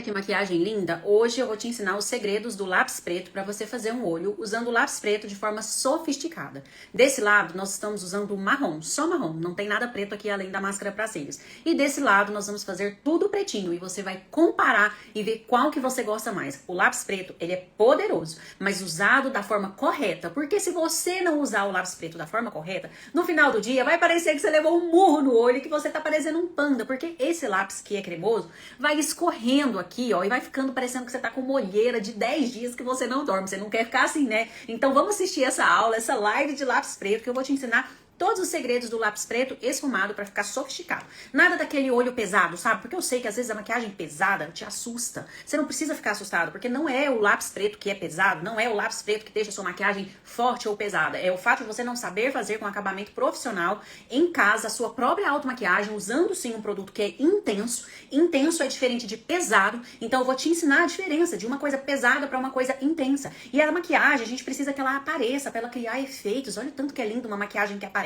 Que maquiagem linda! Hoje eu vou te ensinar os segredos do lápis preto para você fazer um olho usando o lápis preto de forma sofisticada. Desse lado nós estamos usando o marrom, só marrom, não tem nada preto aqui além da máscara para cílios. E desse lado nós vamos fazer tudo pretinho e você vai comparar e ver qual que você gosta mais. O lápis preto, ele é poderoso, mas usado da forma correta, porque se você não usar o lápis preto da forma correta, no final do dia vai parecer que você levou um murro no olho e que você tá parecendo um panda, porque esse lápis que é cremoso vai escorrendo aqui, ó, e vai ficando parecendo que você tá com molheira de 10 dias que você não dorme. Você não quer ficar assim, né? Então vamos assistir essa aula, essa live de lápis preto, que eu vou te ensinar todos os segredos do lápis preto esfumado para ficar sofisticado. Nada daquele olho pesado, sabe? Porque eu sei que às vezes a maquiagem pesada te assusta. Você não precisa ficar assustado, porque não é o lápis preto que é pesado, não é o lápis preto que deixa a sua maquiagem forte ou pesada. É o fato de você não saber fazer com acabamento profissional em casa a sua própria automaquiagem, usando sim um produto que é intenso. Intenso é diferente de pesado, então eu vou te ensinar a diferença de uma coisa pesada para uma coisa intensa. E a maquiagem, a gente precisa que ela apareça, para ela criar efeitos. Olha o tanto que é lindo uma maquiagem que aparece.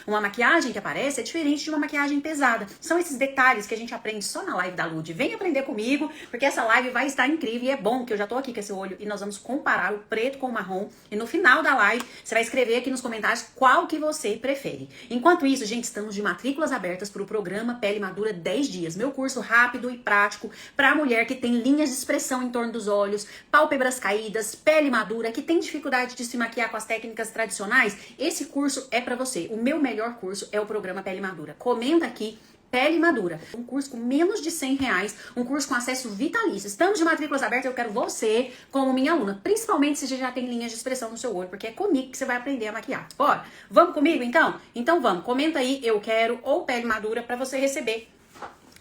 Uma maquiagem que aparece é diferente de uma maquiagem pesada. São esses detalhes que a gente aprende só na live da Lud. Vem aprender comigo, porque essa live vai estar incrível e é bom que eu já tô aqui com esse olho e nós vamos comparar o preto com o marrom. E no final da live, você vai escrever aqui nos comentários qual que você prefere. Enquanto isso, gente, estamos de matrículas abertas para o programa Pele Madura 10 dias. Meu curso rápido e prático para a mulher que tem linhas de expressão em torno dos olhos, pálpebras caídas, pele madura, que tem dificuldade de se maquiar com as técnicas tradicionais. Esse curso é para você. O meu melhor curso é o programa Pele Madura. Comenta aqui, Pele Madura. Um curso com menos de R$100, um curso com acesso vitalício. Estamos de matrículas abertas, eu quero você como minha aluna. Principalmente se você já tem linhas de expressão no seu olho, porque é comigo que você vai aprender a maquiar. Bora? Vamos comigo então? Então vamos, comenta aí, eu quero ou Pele Madura para você receber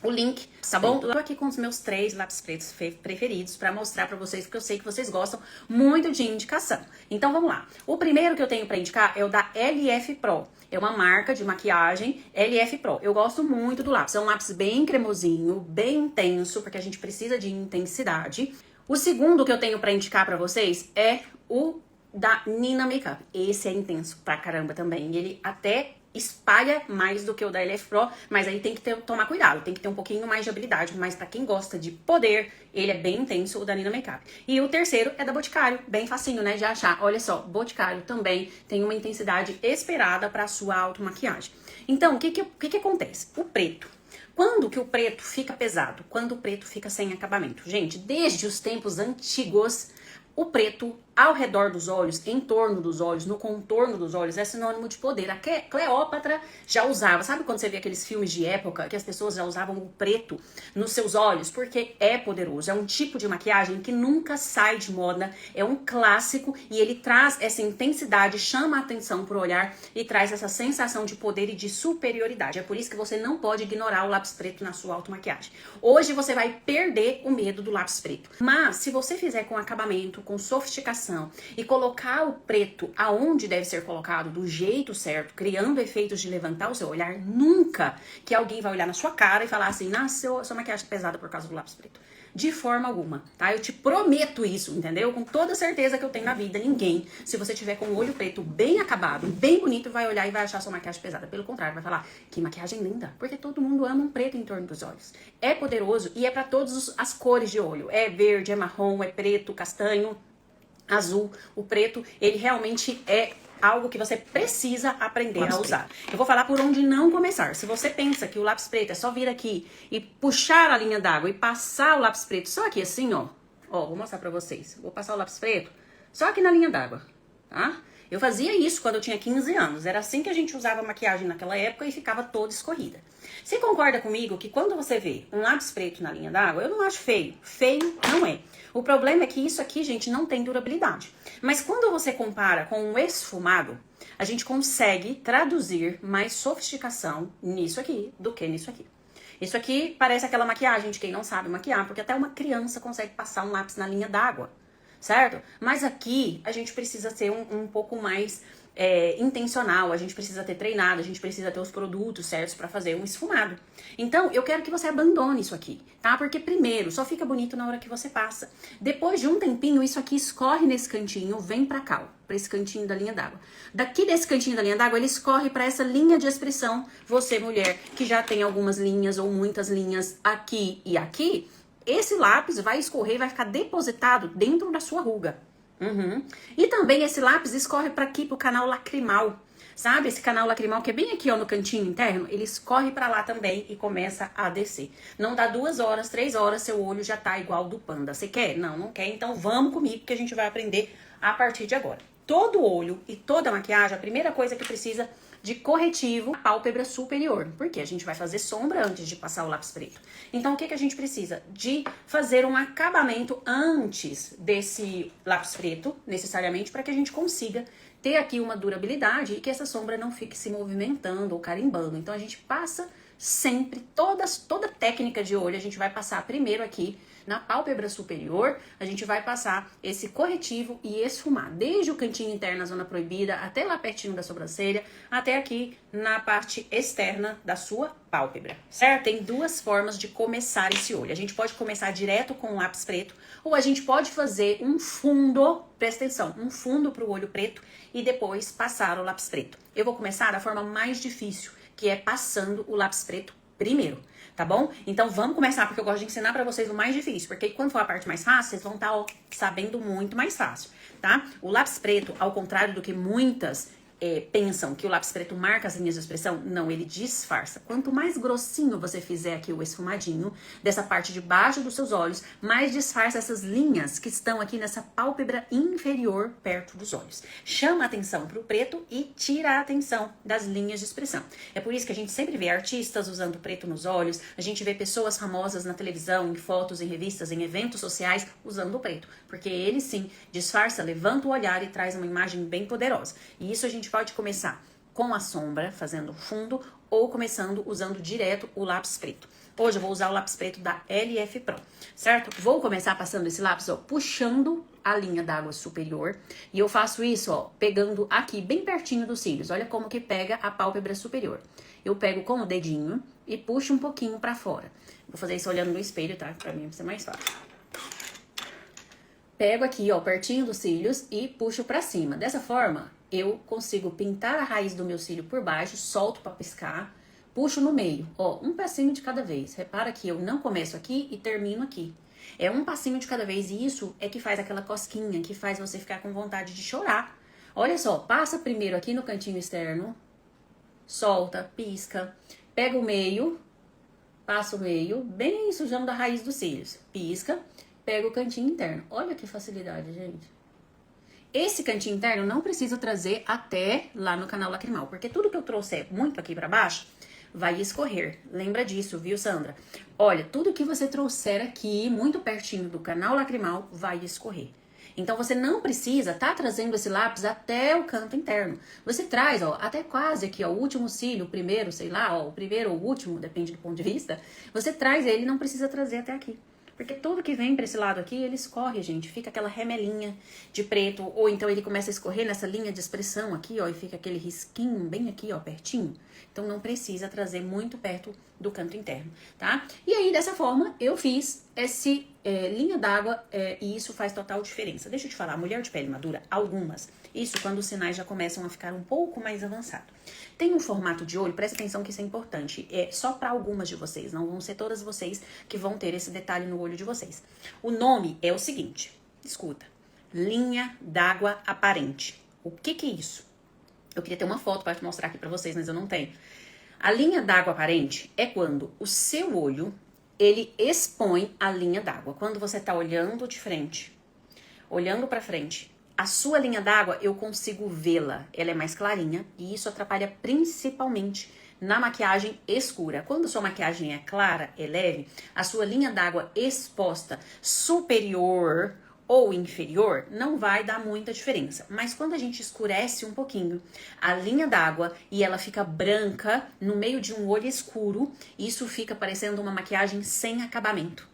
o link, tá bom? Eu tô aqui com os meus 3 lápis pretos preferidos pra mostrar pra vocês, porque eu sei que vocês gostam muito de indicação. Então vamos lá. O primeiro que eu tenho pra indicar é o da LF Pro. É uma marca de maquiagem LF Pro. Eu gosto muito do lápis. É um lápis bem cremosinho, bem intenso, porque a gente precisa de intensidade. O segundo que eu tenho pra indicar pra vocês é o da Nina Makeup. Esse é intenso pra caramba também. Ele até espalha mais do que o da LF Pro, mas aí tem que tomar cuidado, tem que ter um pouquinho mais de habilidade, mas pra quem gosta de poder, ele é bem intenso, o da Nina Makeup. E o terceiro é da Boticário, bem facinho, né, de achar. Olha só, Boticário também tem uma intensidade esperada pra sua automaquiagem. Então, o que acontece? O preto. Quando que o preto fica pesado? Quando o preto fica sem acabamento. Gente, desde os tempos antigos, o preto ao redor dos olhos, em torno dos olhos, no contorno dos olhos, é sinônimo de poder. A Cleópatra já usava. Sabe quando você vê aqueles filmes de época que as pessoas já usavam o preto nos seus olhos? Porque é poderoso. É um tipo de maquiagem que nunca sai de moda. É um clássico e ele traz essa intensidade, chama a atenção pro olhar e traz essa sensação de poder e de superioridade. É por isso que você não pode ignorar o lápis preto na sua automaquiagem. Hoje você vai perder o medo do lápis preto. Mas se você fizer com acabamento, com sofisticação, e colocar o preto aonde deve ser colocado, do jeito certo, criando efeitos de levantar o seu olhar, nunca que alguém vai olhar na sua cara e falar assim, sua maquiagem é pesada por causa do lápis preto. De forma alguma, tá? Eu te prometo isso, entendeu? Com toda certeza que eu tenho na vida, ninguém, se você tiver com o olho preto bem acabado, bem bonito, vai olhar e vai achar sua maquiagem pesada. Pelo contrário, vai falar, que maquiagem linda, porque todo mundo ama um preto em torno dos olhos. É poderoso e é pra todas as cores de olho. É verde, é marrom, é preto, castanho, azul. O preto, ele realmente é algo que você precisa aprender a usar. Eu vou falar por onde não começar. Se você pensa que o lápis preto é só vir aqui e puxar a linha d'água e passar o lápis preto só aqui assim, ó. Ó, vou mostrar pra vocês. Vou passar o lápis preto só aqui na linha d'água, tá? Eu fazia isso quando eu tinha 15 anos. Era assim que a gente usava maquiagem naquela época e ficava toda escorrida. Você concorda comigo que quando você vê um lápis preto na linha d'água, eu não acho feio. Feio não é. O problema é que isso aqui, gente, não tem durabilidade. Mas quando você compara com um esfumado, a gente consegue traduzir mais sofisticação nisso aqui do que nisso aqui. Isso aqui parece aquela maquiagem de quem não sabe maquiar, porque até uma criança consegue passar um lápis na linha d'água, certo? Mas aqui a gente precisa ser um pouco mais intencional, a gente precisa ter treinado, a gente precisa ter os produtos certos pra fazer um esfumado. Então, eu quero que você abandone isso aqui, tá? Porque primeiro, só fica bonito na hora que você passa. Depois de um tempinho, isso aqui escorre nesse cantinho, vem pra cá, ó, pra esse cantinho da linha d'água. Daqui desse cantinho da linha d'água, ele escorre pra essa linha de expressão. Você, mulher, que já tem algumas linhas ou muitas linhas aqui e aqui, esse lápis vai escorrer e vai ficar depositado dentro da sua ruga. E também esse lápis escorre para aqui, pro canal lacrimal. Sabe, esse canal lacrimal que é bem aqui, ó, no cantinho interno, ele escorre pra lá também e começa a descer. Não dá 2 horas, 3 horas, seu olho já tá igual do panda. Você quer? Não, não quer? Então vamos comigo que a gente vai aprender a partir de agora. Todo olho e toda maquiagem, a primeira coisa que precisa de corretivo, pálpebra superior. Porque a gente vai fazer sombra antes de passar o lápis preto. Então, o que a gente precisa? De fazer um acabamento antes desse lápis preto, necessariamente, para que a gente consiga ter aqui uma durabilidade e que essa sombra não fique se movimentando ou carimbando. Então, a gente passa sempre, toda técnica de olho, a gente vai passar primeiro aqui na pálpebra superior, a gente vai passar esse corretivo e esfumar, desde o cantinho interno, na zona proibida, até lá pertinho da sobrancelha, até aqui na parte externa da sua pálpebra, certo? Tem 2 formas de começar esse olho. A gente pode começar direto com o lápis preto, ou a gente pode fazer um fundo, presta atenção, um fundo para o olho preto e depois passar o lápis preto. Eu vou começar da forma mais difícil, que é passando o lápis preto primeiro, tá bom? Então vamos começar, porque eu gosto de ensinar pra vocês o mais difícil, porque quando for a parte mais fácil, vocês vão estar sabendo muito mais fácil, tá? O lápis preto, ao contrário do que muitas pensam que o lápis preto marca as linhas de expressão, não, ele disfarça. Quanto mais grossinho você fizer aqui o esfumadinho dessa parte de baixo dos seus olhos, mais disfarça essas linhas que estão aqui nessa pálpebra inferior perto dos olhos. Chama a atenção pro preto e tira a atenção das linhas de expressão. É por isso que a gente sempre vê artistas usando preto nos olhos, a gente vê pessoas famosas na televisão, em fotos, em revistas, em eventos sociais usando o preto, porque ele sim disfarça, levanta o olhar e traz uma imagem bem poderosa. E isso a gente pode começar com a sombra, fazendo fundo, ou começando usando direto o lápis preto. Hoje eu vou usar o lápis preto da LF Pro, certo? Vou começar passando esse lápis, ó, puxando a linha d'água superior. E eu faço isso, ó, pegando aqui, bem pertinho dos cílios. Olha como que pega a pálpebra superior. Eu pego com o dedinho e puxo um pouquinho pra fora. Vou fazer isso olhando no espelho, tá? Pra mim vai ser mais fácil. Pego aqui, ó, pertinho dos cílios e puxo pra cima. Dessa forma, eu consigo pintar a raiz do meu cílio por baixo, solto pra piscar, puxo no meio, ó, um passinho de cada vez. Repara que eu não começo aqui e termino aqui. É um passinho de cada vez e isso é que faz aquela cosquinha, que faz você ficar com vontade de chorar. Olha só, passa primeiro aqui no cantinho externo, solta, pisca, pega o meio, passa o meio, bem sujando a raiz dos cílios, pisca, pega o cantinho interno. Olha que facilidade, gente. Esse cantinho interno não precisa trazer até lá no canal lacrimal, porque tudo que eu trouxer muito aqui pra baixo vai escorrer. Lembra disso, viu, Sandra? Olha, tudo que você trouxer aqui, muito pertinho do canal lacrimal, vai escorrer. Então, você não precisa tá trazendo esse lápis até o canto interno. Você traz, ó, até quase aqui, ó, o último cílio, o primeiro, sei lá, ó, o primeiro ou o último, depende do ponto de vista. Você traz ele, não precisa trazer até aqui. Porque tudo que vem pra esse lado aqui, ele escorre, gente. Fica aquela remelinha de preto. Ou então ele começa a escorrer nessa linha de expressão aqui, ó. E fica aquele risquinho bem aqui, ó, pertinho. Então não precisa trazer muito perto do canto interno, tá? E aí, dessa forma, eu fiz esse linha d'água e isso faz total diferença. Deixa eu te falar, mulher de pele madura, algumas. Isso quando os sinais já começam a ficar um pouco mais avançados. Tem um formato de olho, presta atenção que isso é importante. É só para algumas de vocês, não vão ser todas vocês que vão ter esse detalhe no olho de vocês. O nome é o seguinte, escuta. Linha d'água aparente. O que é isso? Eu queria ter uma foto para te mostrar aqui para vocês, mas eu não tenho. A linha d'água aparente é quando o seu olho, ele expõe a linha d'água. Quando você tá olhando de frente, olhando para frente, a sua linha d'água, eu consigo vê-la. Ela é mais clarinha e isso atrapalha principalmente na maquiagem escura. Quando a sua maquiagem é clara, é leve, a sua linha d'água exposta superior ou inferior não vai dar muita diferença. Mas quando a gente escurece um pouquinho a linha d'água e ela fica branca no meio de um olho escuro, isso fica parecendo uma maquiagem sem acabamento.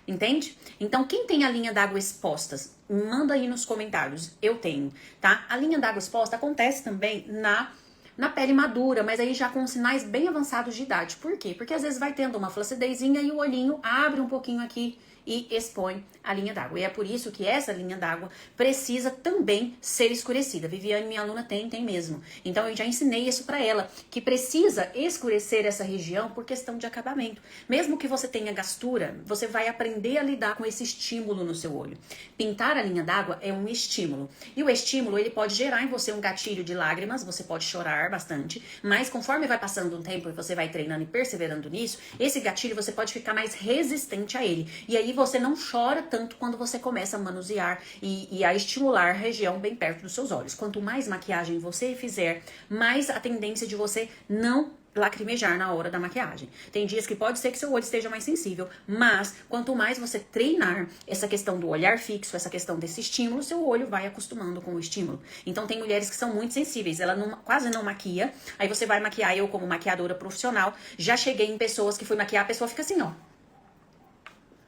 Entende? Então, quem tem a linha d'água expostas, manda aí nos comentários. Eu tenho, tá? A linha d'água exposta acontece também na pele madura, mas aí já com sinais bem avançados de idade. Por quê? Porque às vezes vai tendo uma flacidezinha e o olhinho abre um pouquinho aqui e expõe a linha d'água. E é por isso que essa linha d'água precisa também ser escurecida. Viviane, minha aluna, tem mesmo. Então eu já ensinei isso para ela, que precisa escurecer essa região por questão de acabamento. Mesmo que você tenha gastura, você vai aprender a lidar com esse estímulo no seu olho. Pintar a linha d'água é um estímulo. E o estímulo, ele pode gerar em você um gatilho de lágrimas, você pode chorar bastante, mas conforme vai passando um tempo e você vai treinando e perseverando nisso, esse gatilho você pode ficar mais resistente a ele. E aí você não chora tanto quando você começa a manusear e a estimular a região bem perto dos seus olhos. Quanto mais maquiagem você fizer, mais a tendência de você não lacrimejar na hora da maquiagem. Tem dias que pode ser que seu olho esteja mais sensível, mas quanto mais você treinar essa questão do olhar fixo, essa questão desse estímulo, seu olho vai acostumando com o estímulo. Então tem mulheres que são muito sensíveis, ela quase não maquia, aí você vai maquiar, eu como maquiadora profissional, já cheguei em pessoas que fui maquiar, a pessoa fica assim, ó.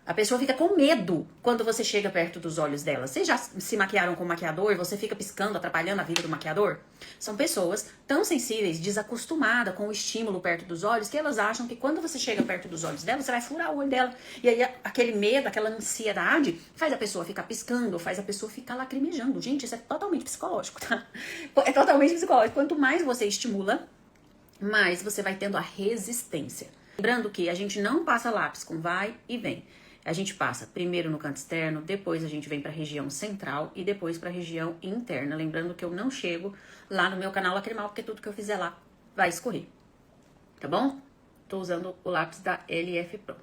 A pessoa fica com medo quando você chega perto dos olhos dela. Vocês já se maquiaram com maquiador e você fica piscando, atrapalhando a vida do maquiador? São pessoas tão sensíveis, desacostumadas com o estímulo perto dos olhos, que elas acham que quando você chega perto dos olhos dela, você vai furar o olho dela. E aí aquele medo, aquela ansiedade, faz a pessoa ficar piscando, faz a pessoa ficar lacrimejando. Gente, isso é totalmente psicológico, tá? É totalmente psicológico. Quanto mais você estimula, mais você vai tendo a resistência. Lembrando que a gente não passa lápis com vai e vem. A gente passa primeiro no canto externo, depois a gente vem para a região central e depois para a região interna. Lembrando que eu não chego lá no meu canal lacrimal, porque tudo que eu fizer lá vai escorrer. Tá bom? Tô usando o lápis da LF Pro.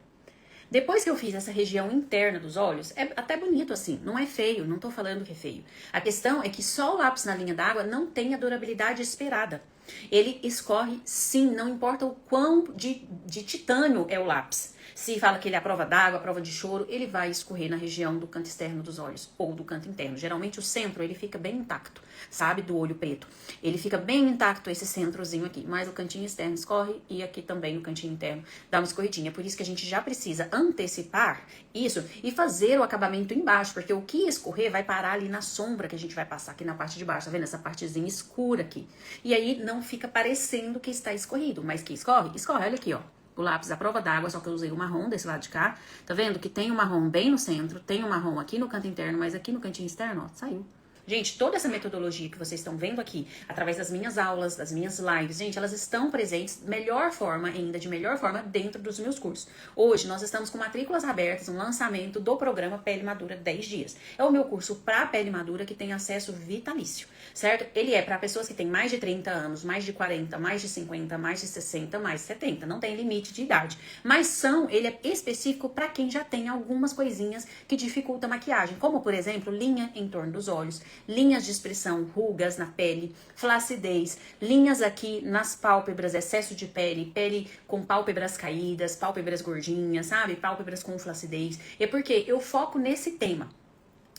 Depois que eu fiz essa região interna dos olhos, é até bonito assim, não é feio, não tô falando que é feio. A questão é que só o lápis na linha d'água não tem a durabilidade esperada. Ele escorre sim, não importa o quão de titânio é o lápis. Se fala que ele é a prova d'água, a prova de choro, ele vai escorrer na região do canto externo dos olhos ou do canto interno. Geralmente o centro ele fica bem intacto, sabe, do olho preto. Ele fica bem intacto esse centrozinho aqui, mas o cantinho externo escorre e aqui também no cantinho interno dá uma escorridinha. Por isso que a gente já precisa antecipar isso e fazer o acabamento embaixo, porque o que escorrer vai parar ali na sombra que a gente vai passar aqui na parte de baixo, tá vendo? Essa partezinha escura aqui. E aí não fica parecendo que está escorrido, mas que escorre, escorre, olha aqui, ó. O lápis à prova d'água, só que eu usei o marrom desse lado de cá. Tá vendo que tem o marrom bem no centro, tem o marrom aqui no canto interno, mas aqui no cantinho externo, ó, saiu. Gente, toda essa metodologia que vocês estão vendo aqui, através das minhas aulas, das minhas lives, gente, elas estão presentes, melhor forma ainda, de melhor forma, dentro dos meus cursos. Hoje, nós estamos com matrículas abertas, um lançamento do programa Pele Madura 10 dias. É o meu curso para pele madura que tem acesso vitalício, certo? Ele é para pessoas que têm mais de 30 anos, mais de 40, mais de 50, mais de 60, mais de 70. Não tem limite de idade. Mas ele é específico para quem já tem algumas coisinhas que dificultam a maquiagem, como, por exemplo, linha em torno dos olhos, linhas de expressão, rugas na pele, flacidez, linhas aqui nas pálpebras, excesso de pele, pele com pálpebras caídas, pálpebras gordinhas, sabe? Pálpebras com flacidez. É porque eu foco nesse tema.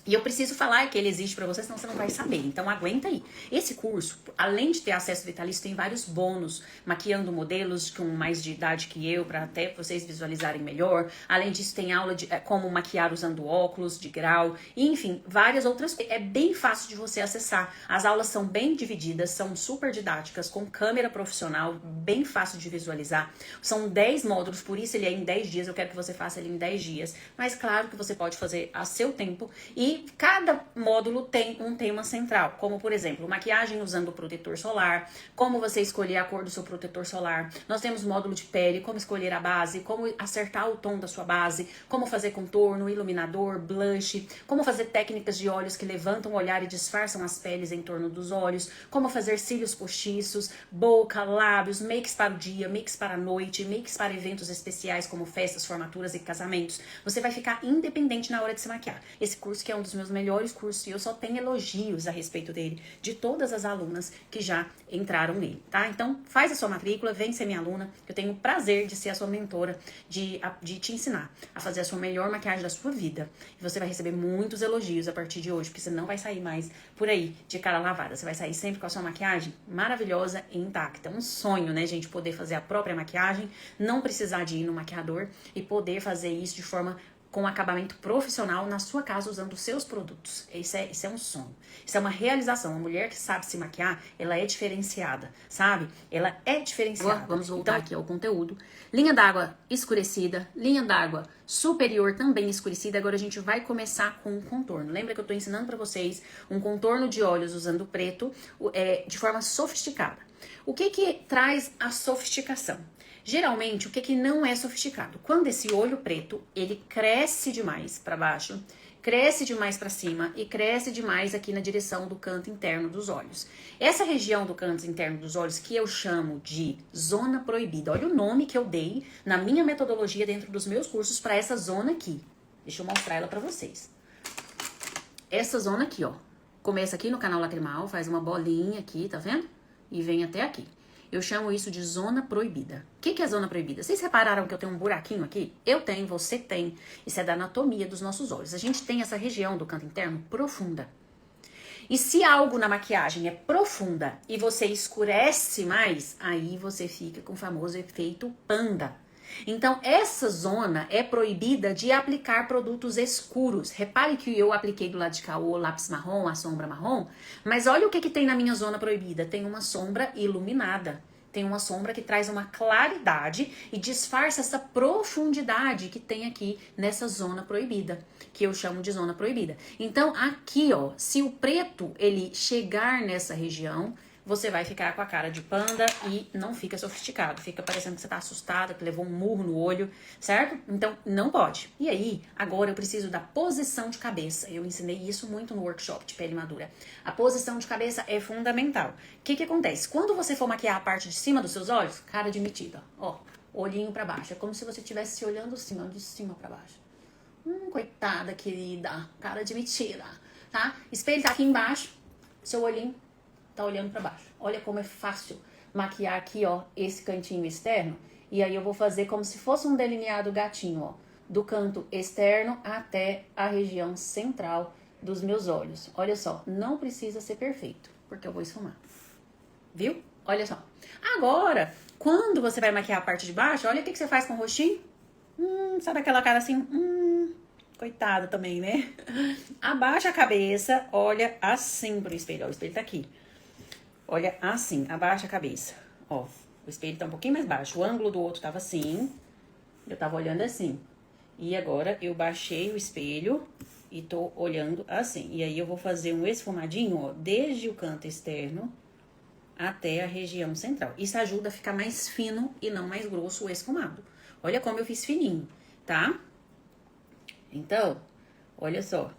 E eu preciso falar que ele existe pra você, senão você não vai saber. Então aguenta aí. Esse curso, além de ter acesso vitalício, tem vários bônus, maquiando modelos com mais de idade que eu, pra até vocês visualizarem melhor. Além disso, tem aula de como maquiar usando óculos de grau, e, enfim, várias outras coisas. É bem fácil de você acessar. As aulas são bem divididas, são super didáticas, com câmera profissional, bem fácil de visualizar. São 10 módulos, por isso ele é em 10 dias. Eu quero que você faça ele em 10 dias. Mas claro que você pode fazer a seu tempo. E cada módulo tem um tema central, como por exemplo, maquiagem usando protetor solar, como você escolher a cor do seu protetor solar. Nós temos módulo de pele, como escolher a base, como acertar o tom da sua base, como fazer contorno, iluminador, blush, como fazer técnicas de olhos que levantam o olhar e disfarçam as peles em torno dos olhos, como fazer cílios postiços, boca, lábios, makes para o dia, makes para a noite, makes para eventos especiais como festas, formaturas e casamentos. Você vai ficar independente na hora de se maquiar. Esse curso que é um dos meus melhores cursos e eu só tenho elogios a respeito dele, de todas as alunas que já entraram nele, tá? Então, faz a sua matrícula, vem ser minha aluna, eu tenho o prazer de ser a sua mentora, de te ensinar a fazer a sua melhor maquiagem da sua vida. E você vai receber muitos elogios a partir de hoje, porque você não vai sair mais por aí de cara lavada, você vai sair sempre com a sua maquiagem maravilhosa e intacta. É um sonho, né, gente, poder fazer a própria maquiagem, não precisar de ir no maquiador e poder fazer isso de forma com acabamento profissional na sua casa usando os seus produtos. Isso é um sonho. Isso é uma realização. Uma mulher que sabe se maquiar, ela é diferenciada, sabe? Ela é diferenciada. Vamos voltar aqui ao conteúdo. Linha d'água escurecida, linha d'água superior também escurecida. Agora a gente vai começar com um contorno. Lembra que eu tô ensinando pra vocês um contorno de olhos usando preto de forma sofisticada. O que traz a sofisticação? Geralmente, o que não é sofisticado? Quando esse olho preto, ele cresce demais para baixo, cresce demais para cima e cresce demais aqui na direção do canto interno dos olhos. Essa região do canto interno dos olhos, que eu chamo de zona proibida. Olha o nome que eu dei na minha metodologia dentro dos meus cursos para essa zona aqui. Deixa eu mostrar ela para vocês. Essa zona aqui, ó. Começa aqui no canal lacrimal, faz uma bolinha aqui, tá vendo? E vem até aqui. Eu chamo isso de zona proibida. O que é zona proibida? Vocês repararam que eu tenho um buraquinho aqui? Eu tenho, você tem. Isso é da anatomia dos nossos olhos. A gente tem essa região do canto interno profunda. E se algo na maquiagem é profunda e você escurece mais, aí você fica com o famoso efeito panda. Então, essa zona é proibida de aplicar produtos escuros. Repare que eu apliquei do lado de cá o lápis marrom, a sombra marrom, mas olha o que tem na minha zona proibida. Tem uma sombra iluminada. Tem uma sombra que traz uma claridade e disfarça essa profundidade que tem aqui nessa zona proibida, que eu chamo de zona proibida. Então, aqui, ó, se o preto, ele chegar nessa região, você vai ficar com a cara de panda e não fica sofisticado. Fica parecendo que você tá assustada, que levou um murro no olho, certo? Então, não pode. E aí, agora eu preciso da posição de cabeça. Eu ensinei isso muito no workshop de pele madura. A posição de cabeça é fundamental. O que acontece? Quando você for maquiar a parte de cima dos seus olhos, cara de metida, ó, olhinho pra baixo. É como se você estivesse se olhando assim, ó, de cima pra baixo. Coitada, querida, cara de mentira, tá? Espelho tá aqui embaixo, seu olhinho tá olhando pra baixo. Olha como é fácil maquiar aqui, ó, esse cantinho externo. E aí eu vou fazer como se fosse um delineado gatinho, ó, do canto externo até a região central dos meus olhos. Olha só, não precisa ser perfeito, porque eu vou esfumar. Viu? Olha só. Agora, quando você vai maquiar a parte de baixo, olha o que você faz com o rostinho. Sabe aquela cara assim? Coitada também, né? Abaixa a cabeça, olha assim pro espelho. Ó, o espelho tá aqui. Olha assim, abaixa a cabeça. Ó, o espelho tá um pouquinho mais baixo. O ângulo do outro tava assim. Eu tava olhando assim. E agora eu baixei o espelho e tô olhando assim. E aí eu vou fazer um esfumadinho, ó, desde o canto externo até a região central. Isso ajuda a ficar mais fino e não mais grosso o esfumado. Olha como eu fiz fininho, tá? Então, olha só.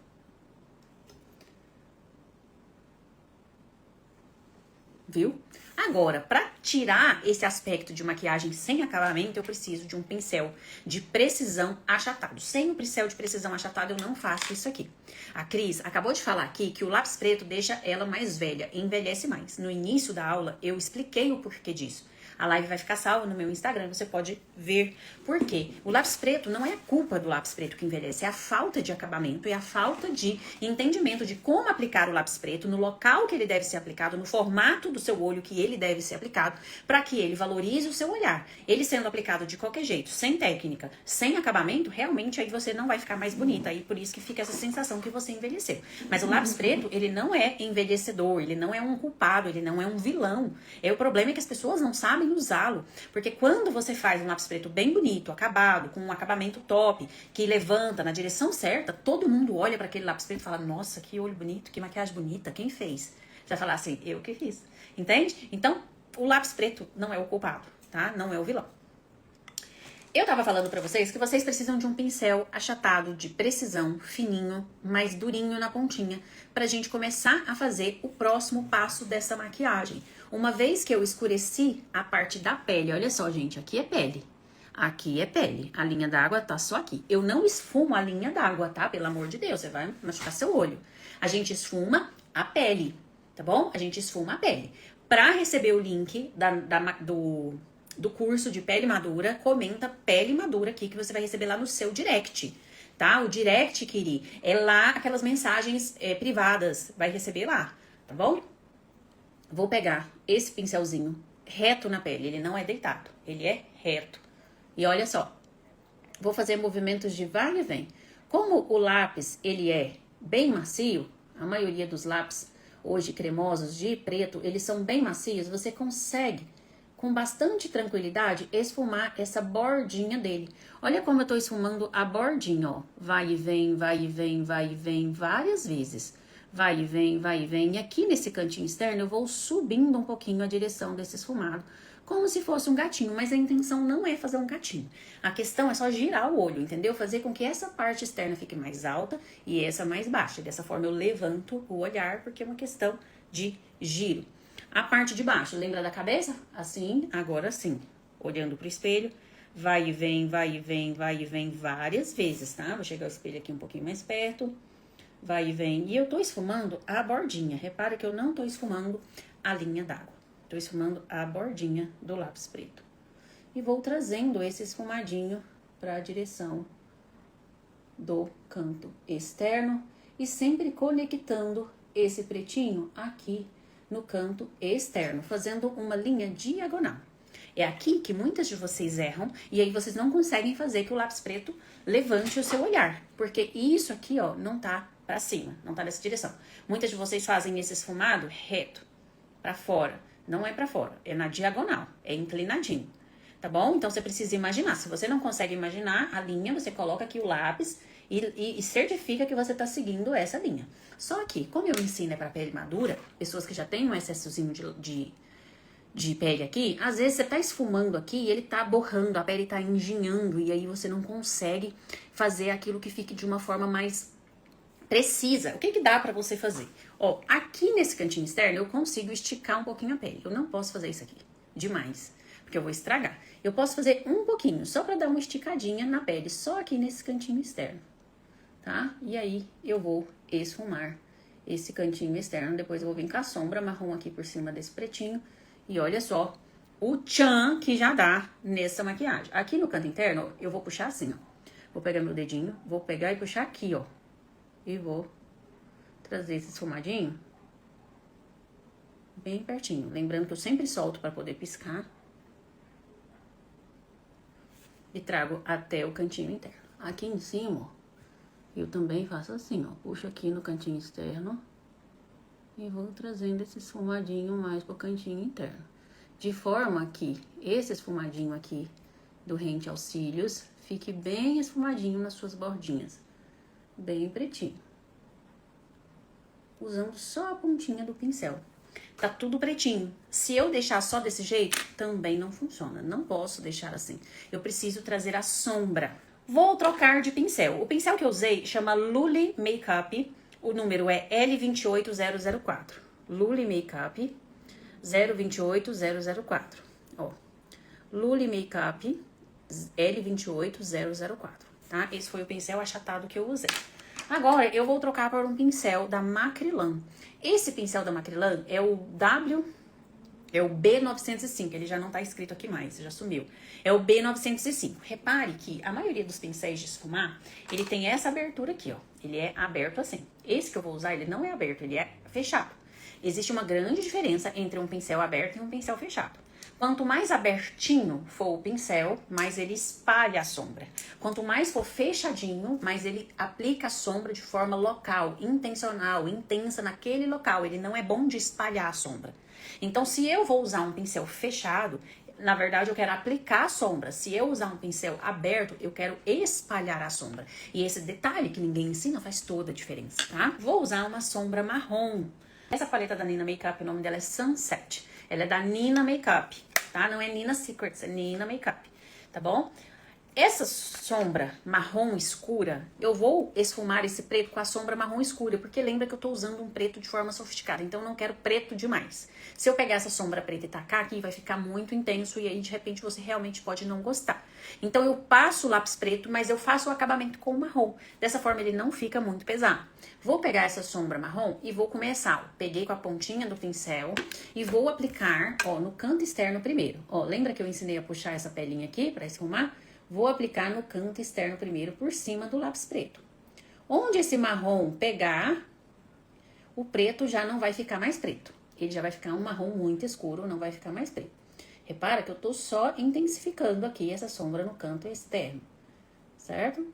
Viu? Agora, para tirar esse aspecto de maquiagem sem acabamento, eu preciso de um pincel de precisão achatado. Sem o pincel de precisão achatado, eu não faço isso aqui. A Cris acabou de falar aqui que o lápis preto deixa ela mais velha, envelhece mais. No início da aula, eu expliquei o porquê disso. A live vai ficar salva no meu Instagram, você pode ver por quê. O lápis preto não é a culpa do lápis preto que envelhece, é a falta de acabamento e a falta de entendimento de como aplicar o lápis preto no local que ele deve ser aplicado, no formato do seu olho que ele deve ser aplicado, para que ele valorize o seu olhar. Ele sendo aplicado de qualquer jeito, sem técnica, sem acabamento, realmente aí você não vai ficar mais bonita. Aí por isso que fica essa sensação que você envelheceu. Mas o lápis preto, ele não é envelhecedor, ele não é um culpado, ele não é um vilão. O problema é que as pessoas não sabem usá-lo, porque quando você faz um lápis preto bem bonito, acabado, com um acabamento top, que levanta na direção certa, todo mundo olha para aquele lápis preto e fala, nossa, que olho bonito, que maquiagem bonita, quem fez? Você vai falar assim, eu que fiz, entende? Então, o lápis preto não é o culpado, tá? Não é o vilão. Eu tava falando pra vocês que vocês precisam de um pincel achatado, de precisão, fininho, mais durinho na pontinha, pra gente começar a fazer o próximo passo dessa maquiagem. Uma vez que eu escureci a parte da pele, olha só, gente, aqui é pele. Aqui é pele. A linha d'água tá só aqui. Eu não esfumo a linha d'água, tá? Pelo amor de Deus, você vai machucar seu olho. A gente esfuma a pele, tá bom? A gente esfuma a pele. Pra receber o link do curso de pele madura, comenta pele madura aqui que você vai receber lá no seu direct, tá? O direct, Kiri, é lá aquelas mensagens privadas, vai receber lá, tá bom? Vou pegar esse pincelzinho reto na pele, ele não é deitado, ele é reto. E olha só, vou fazer movimentos de vai e vem. Como o lápis, ele é bem macio, a maioria dos lápis hoje cremosos de preto, eles são bem macios, você consegue, com bastante tranquilidade, esfumar essa bordinha dele. Olha como eu tô esfumando a bordinha, ó. Vai e vem, vai e vem, vai e vem, várias vezes. Vai e vem, vai e vem. E aqui nesse cantinho externo, eu vou subindo um pouquinho a direção desse esfumado, como se fosse um gatinho, mas a intenção não é fazer um gatinho. A questão é só girar o olho, entendeu? Fazer com que essa parte externa fique mais alta e essa mais baixa. Dessa forma eu levanto o olhar, porque é uma questão de giro. A parte de baixo, lembra da cabeça? Assim, agora sim. Olhando pro espelho, vai e vem, vai e vem, vai e vem várias vezes, tá? Vou chegar o espelho aqui um pouquinho mais perto. Vai e vem. E eu tô esfumando a bordinha. Repara que eu não tô esfumando a linha d'água. Tô esfumando a bordinha do lápis preto. E vou trazendo esse esfumadinho para a direção do canto externo. E sempre conectando esse pretinho aqui no canto externo, fazendo uma linha diagonal. É aqui que muitas de vocês erram e aí vocês não conseguem fazer que o lápis preto levante o seu olhar, porque isso aqui, ó, não tá para cima, não tá nessa direção. Muitas de vocês fazem esse esfumado reto, para fora. Não é para fora, é na diagonal, é inclinadinho, tá bom? Então você precisa imaginar. Se você não consegue imaginar a linha, você coloca aqui o lápis e certifica que você tá seguindo essa linha. Só que, como eu ensino é para pele madura, pessoas que já têm um excessozinho de pele aqui, às vezes você tá esfumando aqui e ele tá borrando, a pele tá enginhando e aí você não consegue fazer aquilo que fique de uma forma mais precisa. O que que dá pra você fazer? Ó, aqui nesse cantinho externo eu consigo esticar um pouquinho a pele. Eu não posso fazer isso aqui demais, porque eu vou estragar. Eu posso fazer um pouquinho, só pra dar uma esticadinha na pele, só aqui nesse cantinho externo, tá? E aí eu vou esfumar esse cantinho externo. Depois eu vou vir com a sombra marrom aqui por cima desse pretinho. E olha só o tchan que já dá nessa maquiagem. Aqui no canto interno, eu vou puxar assim, ó. Vou pegar meu dedinho, vou pegar e puxar aqui, ó. E vou trazer esse esfumadinho bem pertinho. Lembrando que eu sempre solto para poder piscar. E trago até o cantinho interno. Aqui em cima, ó, eu também faço assim, ó. Puxo aqui no cantinho externo. E vou trazendo esse esfumadinho mais pro cantinho interno. De forma que esse esfumadinho aqui do rente aos cílios fique bem esfumadinho nas suas bordinhas. Bem pretinho. Usando só a pontinha do pincel. Tá tudo pretinho. Se eu deixar só desse jeito, também não funciona. Não posso deixar assim. Eu preciso trazer a sombra. Vou trocar de pincel. O pincel que eu usei chama Lule Makeup. O número é L28004. Lule Makeup 028004. Ó. Lule Makeup L28004, tá? Esse foi o pincel achatado que eu usei. Agora, eu vou trocar por um pincel da Macrylan. Esse pincel da Macrylan é o B905, ele já não tá escrito aqui mais, já sumiu. É o B905. Repare que a maioria dos pincéis de esfumar, ele tem essa abertura aqui, ó. Ele é aberto assim. Esse que eu vou usar, ele não é aberto, ele é fechado. Existe uma grande diferença entre um pincel aberto e um pincel fechado. Quanto mais abertinho for o pincel, mais ele espalha a sombra. Quanto mais for fechadinho, mais ele aplica a sombra de forma local, intencional, intensa naquele local. Ele não é bom de espalhar a sombra. Então, se eu vou usar um pincel fechado, na verdade eu quero aplicar a sombra. Se eu usar um pincel aberto, eu quero espalhar a sombra. E esse detalhe que ninguém ensina faz toda a diferença, tá? Vou usar uma sombra marrom. Essa paleta da Nina Makeup, o nome dela é Sunset. Ela é da Nina Makeup, tá? Não é Nina Secrets, é Nina Makeup, tá bom? Essa sombra marrom escura, eu vou esfumar esse preto com a sombra marrom escura, porque lembra que eu tô usando um preto de forma sofisticada, então eu não quero preto demais. Se eu pegar essa sombra preta e tacar aqui, vai ficar muito intenso e aí de repente você realmente pode não gostar. Então eu passo o lápis preto, mas eu faço o acabamento com o marrom. Dessa forma ele não fica muito pesado. Vou pegar essa sombra marrom e vou começar, ó, peguei com a pontinha do pincel e vou aplicar, ó, no canto externo primeiro. Ó, lembra que eu ensinei a puxar essa pelinha aqui pra esfumar? Vou aplicar no canto externo primeiro, por cima do lápis preto. Onde esse marrom pegar, o preto já não vai ficar mais preto. Ele já vai ficar um marrom muito escuro, não vai ficar mais preto. Repara que eu tô só intensificando aqui essa sombra no canto externo, certo?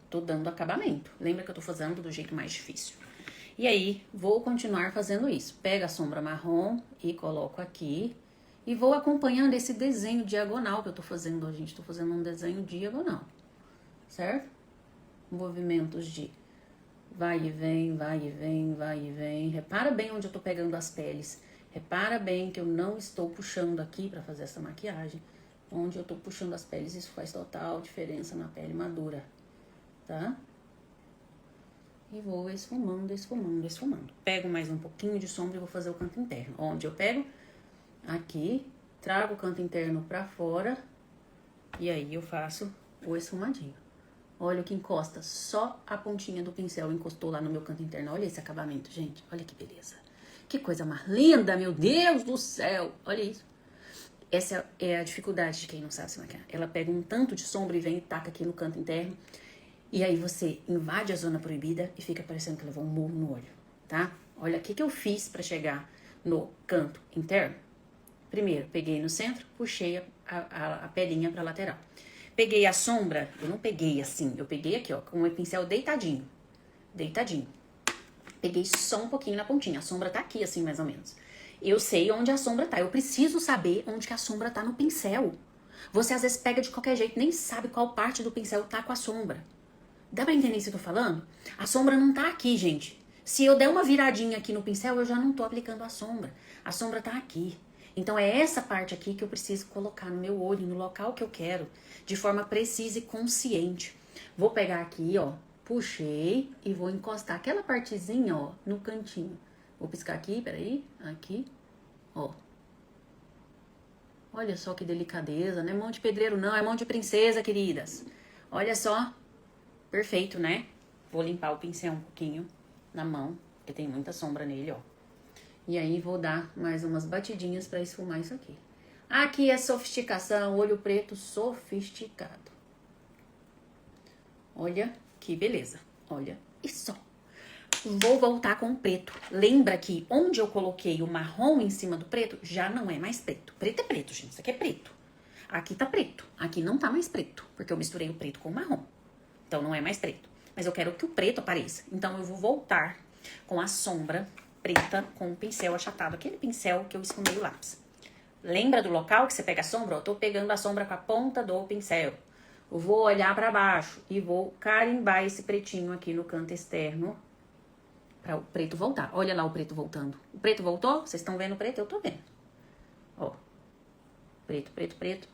tô dando acabamento. Lembra que eu tô fazendo do jeito mais difícil. E aí, vou continuar fazendo isso. Pego a sombra marrom e coloco aqui. E vou acompanhando esse desenho diagonal que eu tô fazendo, ó, gente. Tô fazendo um desenho diagonal, certo? Movimentos de vai e vem, vai e vem, vai e vem. Repara bem onde eu tô pegando as peles. Repara bem que eu não estou puxando aqui pra fazer essa maquiagem. Onde eu tô puxando as peles, isso faz total diferença na pele madura, tá? E vou esfumando, esfumando, esfumando. Pego mais um pouquinho de sombra e vou fazer o canto interno. Onde eu pego aqui, trago o canto interno pra fora e aí eu faço o esfumadinho. Olha o que encosta, só a pontinha do pincel encostou lá no meu canto interno. Olha esse acabamento, gente, olha que beleza. Que coisa mais linda, meu Deus do céu, olha isso. Essa é a dificuldade de quem não sabe se maquiar. Ela pega um tanto de sombra e vem e taca aqui no canto interno. E aí você invade a zona proibida e fica parecendo que levou um murro no olho, tá? Olha o que eu fiz pra chegar no canto interno. Primeiro, peguei no centro, puxei a pelinha pra lateral. Peguei a sombra, eu não peguei assim, eu peguei aqui, ó, com o pincel deitadinho. Deitadinho. Peguei só um pouquinho na pontinha, a sombra tá aqui assim, mais ou menos. Eu sei onde a sombra tá, eu preciso saber onde que a sombra tá no pincel. Você às vezes pega de qualquer jeito, nem sabe qual parte do pincel tá com a sombra. Dá pra entender isso que eu tô falando? A sombra não tá aqui, gente. Se eu der uma viradinha aqui no pincel, eu já não tô aplicando a sombra. A sombra tá aqui. Então é essa parte aqui que eu preciso colocar no meu olho, no local que eu quero, de forma precisa e consciente. Vou pegar aqui, ó, puxei e vou encostar aquela partezinha, ó, no cantinho. Vou piscar aqui, peraí, aqui, ó. Olha só que delicadeza, não é mão de pedreiro não, é mão de princesa, queridas. Olha só, perfeito, né? Vou limpar o pincel um pouquinho na mão, porque tem muita sombra nele, ó. E aí vou dar mais umas batidinhas pra esfumar isso aqui. Aqui é sofisticação, olho preto sofisticado. Olha que beleza, olha isso. Vou voltar com o preto. Lembra que onde eu coloquei o marrom em cima do preto, já não é mais preto. Preto é preto, gente, isso aqui é preto. Aqui tá preto, aqui não tá mais preto, porque eu misturei o preto com o marrom. Então não é mais preto. Mas eu quero que o preto apareça. Então eu vou voltar com a sombra preta com o pincel achatado, aquele pincel que eu esfumei o lápis. Lembra do local que você pega a sombra? Eu tô pegando a sombra com a ponta do pincel. Eu vou olhar pra baixo e vou carimbar esse pretinho aqui no canto externo para o preto voltar. Olha lá o preto voltando. O preto voltou? Vocês estão vendo o preto? Eu tô vendo. Ó. Preto, preto, preto.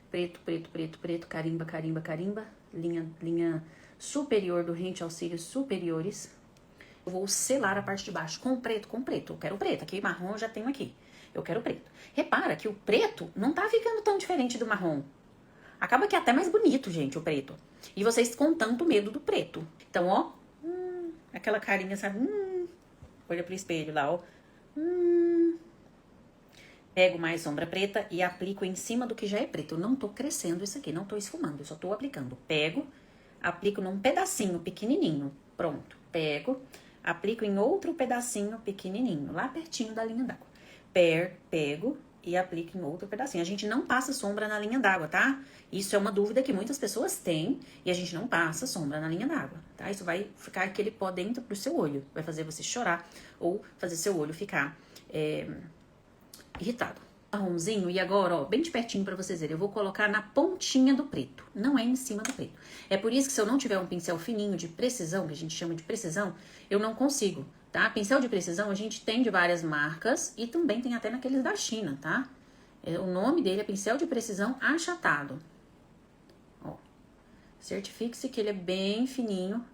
Preto, preto, preto, preto. Carimba, carimba, carimba. Linha superior do rente aos cílios superiores. Eu vou selar a parte de baixo com preto, com preto. Eu quero preto. Aqui marrom eu já tenho aqui. Eu quero preto. Repara que o preto não tá ficando tão diferente do marrom. Acaba que é até mais bonito, gente, o preto. E vocês com tanto medo do preto. Então, ó. Aquela carinha, sabe? Olha pro espelho lá, ó. Pego mais sombra preta e aplico em cima do que já é preto. Eu não tô crescendo isso aqui, não tô esfumando. Eu só tô aplicando. Pego, aplico num pedacinho pequenininho. Pronto. Pego, aplico em outro pedacinho pequenininho, lá pertinho da linha d'água. Pego e aplico em outro pedacinho. A gente não passa sombra na linha d'água, tá? Isso é uma dúvida que muitas pessoas têm e a gente não passa sombra na linha d'água, tá? Isso vai ficar aquele pó dentro do seu olho, vai fazer você chorar ou fazer seu olho ficar irritado. Marronzinho, e agora, ó, bem de pertinho pra vocês verem, eu vou colocar na pontinha do preto, não é em cima do preto. É por isso que se eu não tiver um pincel fininho de precisão, que a gente chama de precisão, eu não consigo, tá? Pincel de precisão a gente tem de várias marcas e também tem até naqueles da China, tá? O nome dele é pincel de precisão achatado. Ó, certifique-se que ele é bem fininho,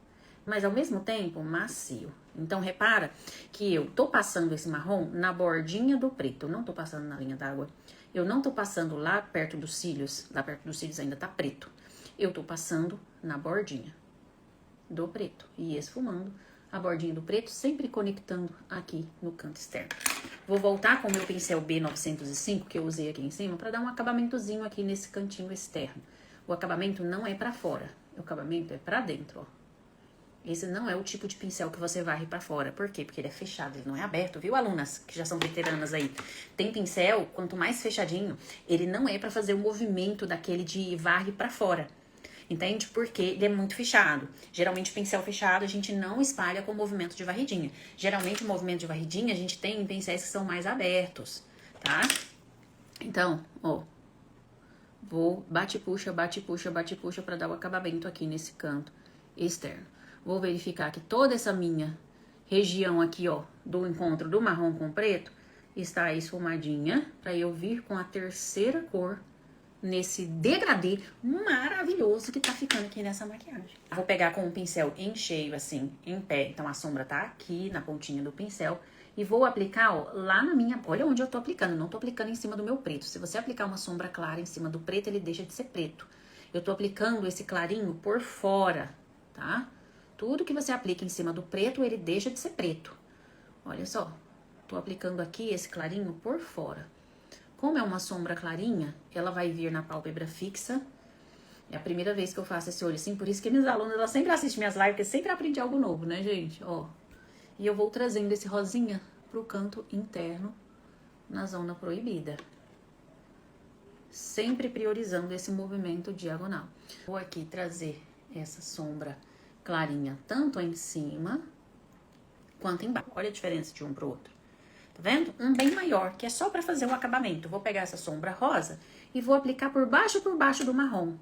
mas ao mesmo tempo macio. Então, repara que eu tô passando esse marrom na bordinha do preto. Eu não tô passando na linha d'água. Eu não tô passando lá perto dos cílios. Lá perto dos cílios ainda tá preto. Eu tô passando na bordinha do preto. E esfumando a bordinha do preto, sempre conectando aqui no canto externo. Vou voltar com o meu pincel B905, que eu usei aqui em cima, pra dar um acabamentozinho aqui nesse cantinho externo. O acabamento não é pra fora. O acabamento é pra dentro, ó. Esse não é o tipo de pincel que você varre pra fora. Por quê? Porque ele é fechado, ele não é aberto, viu, alunas que já são veteranas aí? Tem pincel, quanto mais fechadinho, ele não é pra fazer o movimento daquele de varre pra fora. Entende? Porque ele é muito fechado. Geralmente, pincel fechado a gente não espalha com movimento de varridinha. Geralmente, o movimento de varridinha a gente tem em pincéis que são mais abertos, tá? Então, ó, vou bate e puxa, bate e puxa, bate e puxa pra dar o acabamento aqui nesse canto externo. Vou verificar que toda essa minha região aqui, ó, do encontro do marrom com o preto, está esfumadinha, pra eu vir com a terceira cor nesse degradê maravilhoso que tá ficando aqui nessa maquiagem. Vou pegar com um pincel em cheio, assim, em pé. Então, a sombra tá aqui na pontinha do pincel. E vou aplicar, ó, lá na minha... Olha onde eu tô aplicando, não tô aplicando em cima do meu preto. Se você aplicar uma sombra clara em cima do preto, ele deixa de ser preto. Eu tô aplicando esse clarinho por fora, tá? Tudo que você aplica em cima do preto, ele deixa de ser preto. Olha só, tô aplicando aqui esse clarinho por fora. Como é uma sombra clarinha, ela vai vir na pálpebra fixa. É a primeira vez que eu faço esse olho assim, por isso que minhas alunas, elas sempre assistem minhas lives, porque sempre aprende algo novo, né, gente? Ó, e eu vou trazendo esse rosinha pro canto interno, na zona proibida. Sempre priorizando esse movimento diagonal. Vou aqui trazer essa sombra clarinha, tanto em cima, quanto embaixo. Olha a diferença de um pro outro. Tá vendo? Um bem maior, que é só pra fazer o acabamento. Vou pegar essa sombra rosa e vou aplicar por baixo do marrom.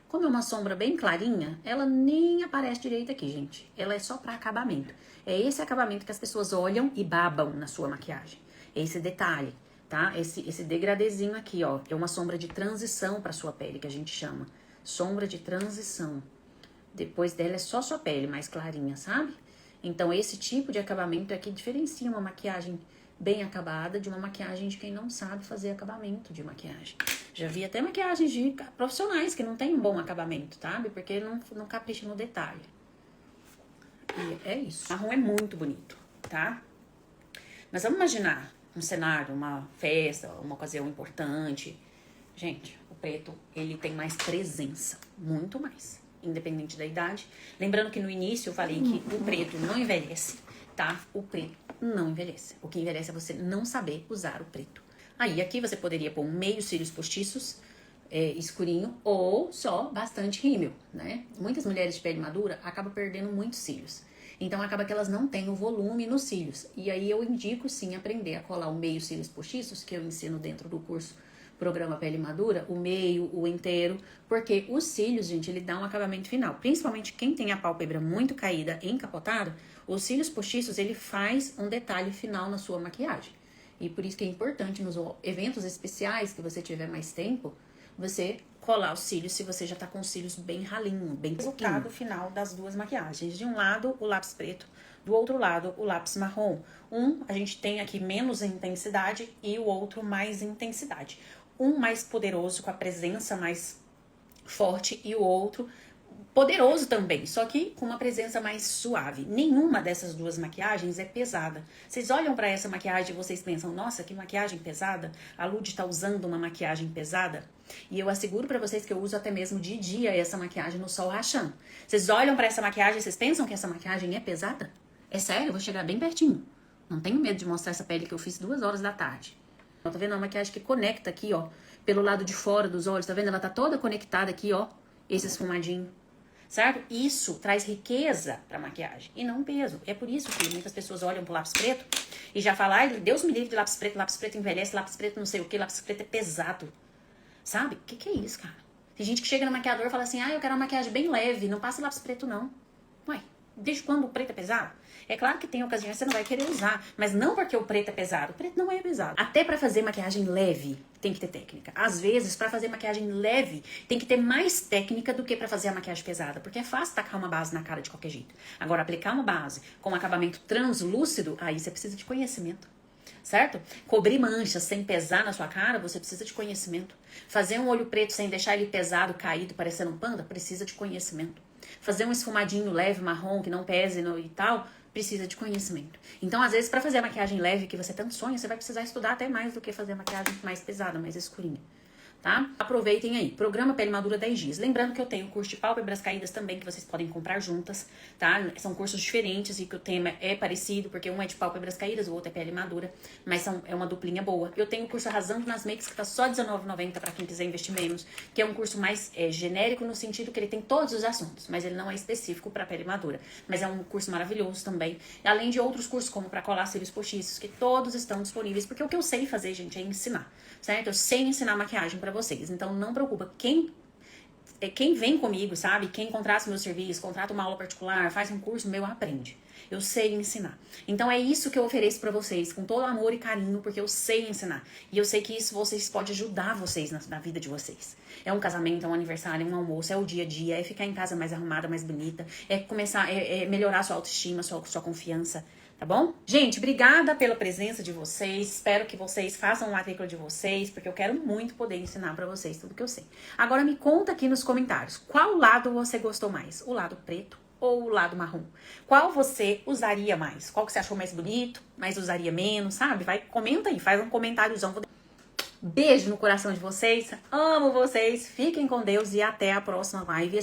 Como é uma sombra bem clarinha, ela nem aparece direito aqui, gente. Ela é só pra acabamento. É esse acabamento que as pessoas olham e babam na sua maquiagem. Esse detalhe, tá? Esse degradezinho aqui, ó. É uma sombra de transição pra sua pele, que a gente chama. Sombra de transição. Depois dela é só sua pele mais clarinha, sabe? Então, esse tipo de acabamento é que diferencia uma maquiagem bem acabada de uma maquiagem de quem não sabe fazer acabamento de maquiagem. Já vi até maquiagens de profissionais que não tem um bom acabamento, sabe? Porque não capricha no detalhe. E é isso. O marrom é muito bonito, tá? Mas vamos imaginar um cenário, uma festa, uma ocasião importante. Gente, o preto, ele tem mais presença, muito mais, independente da idade. Lembrando que no início eu falei que o preto não envelhece, tá? O preto não envelhece. O que envelhece é você não saber usar o preto. Aí, aqui você poderia pôr meio cílios postiços, escurinho, ou só bastante rímel, né? Muitas mulheres de pele madura acabam perdendo muitos cílios. Então, acaba que elas não têm o volume nos cílios. E aí, eu indico, sim, aprender a colar o meio cílios postiços, que eu ensino dentro do curso Programa Pele Madura, o meio, o inteiro, porque os cílios, gente, ele dá um acabamento final. Principalmente quem tem a pálpebra muito caída, encapotada, os cílios postiços, ele faz um detalhe final na sua maquiagem. E por isso que é importante nos eventos especiais, que você tiver mais tempo, você colar os cílios se você já tá com os cílios bem ralinho, bem pouquinho. Resultado final das duas maquiagens. De um lado, o lápis preto, do outro lado, o lápis marrom. A gente tem aqui menos intensidade e o outro mais intensidade. Um mais poderoso, com a presença mais forte, e o outro poderoso também, só que com uma presença mais suave. Nenhuma dessas duas maquiagens é pesada. Vocês olham pra essa maquiagem e vocês pensam, nossa, que maquiagem pesada. A Lud tá usando uma maquiagem pesada. E eu asseguro pra vocês que eu uso até mesmo de dia essa maquiagem no sol rachando. Vocês olham pra essa maquiagem e vocês pensam que essa maquiagem é pesada? É sério, eu vou chegar bem pertinho. Não tenho medo de mostrar essa pele que eu fiz 2 horas da tarde. Tá vendo? É uma maquiagem que conecta aqui, ó, pelo lado de fora dos olhos, tá vendo? Ela tá toda conectada aqui, ó, esse esfumadinho. Certo? Isso traz riqueza pra maquiagem e não peso. É por isso que muitas pessoas olham pro lápis preto e já falam, ai, Deus me livre de lápis preto envelhece, lápis preto não sei o que, lápis preto é pesado. Sabe? O que é isso, cara? Tem gente que chega no maquiador e fala assim, ah, eu quero uma maquiagem bem leve, não passa lápis preto não. Ué, desde quando o preto é pesado? É claro que tem ocasiões que você não vai querer usar, mas não porque o preto é pesado. O preto não é pesado. Até pra fazer maquiagem leve, tem que ter técnica. Às vezes, pra fazer maquiagem leve, tem que ter mais técnica do que pra fazer a maquiagem pesada, porque é fácil tacar uma base na cara de qualquer jeito. Agora, aplicar uma base com um acabamento translúcido, aí você precisa de conhecimento. Certo? Cobrir manchas sem pesar na sua cara, você precisa de conhecimento. Fazer um olho preto sem deixar ele pesado, caído, parecendo um panda, precisa de conhecimento. Fazer um esfumadinho leve, marrom, que não pese e tal, precisa de conhecimento. Então, às vezes, pra fazer a maquiagem leve que você tanto sonha, você vai precisar estudar até mais do que fazer a maquiagem mais pesada, mais escurinha. tá? Aproveitem aí. Programa Pele Madura 10 dias. Lembrando que eu tenho o curso de pálpebras caídas também, que vocês podem comprar juntas, tá? São cursos diferentes e que o tema é parecido, porque um é de pálpebras caídas, o outro é pele madura, mas é uma duplinha boa. Eu tenho o curso Arrasando nas Makes, que tá só R$19,90 pra quem quiser investir menos, que é um curso mais genérico no sentido que ele tem todos os assuntos, mas ele não é específico pra pele madura. Mas é um curso maravilhoso também. Além de outros cursos, como pra colar cílios postiços, que todos estão disponíveis, porque o que eu sei fazer, gente, é ensinar, certo? Eu sei ensinar maquiagem pra vocês, então não preocupa. Quem vem comigo, sabe? Quem contrata meus serviços, contrata uma aula particular, faz um curso meu, aprende. Eu sei ensinar. Então é isso que eu ofereço pra vocês, com todo amor e carinho, porque eu sei ensinar. E eu sei que isso pode ajudar vocês na vida de vocês. É um casamento, é um aniversário, é um almoço, é o dia a dia, é ficar em casa mais arrumada, mais bonita, é começar, melhorar sua autoestima, sua confiança. Tá bom? Gente, obrigada pela presença de vocês. Espero que vocês façam a matrícula de vocês, porque eu quero muito poder ensinar pra vocês tudo que eu sei. Agora me conta aqui nos comentários, qual lado você gostou mais? O lado preto ou o lado marrom? Qual você usaria mais? Qual que você achou mais bonito? Mais usaria menos, sabe? Comenta aí, faz um comentáriozão. Beijo no coração de vocês. Amo vocês. Fiquem com Deus e até a próxima live.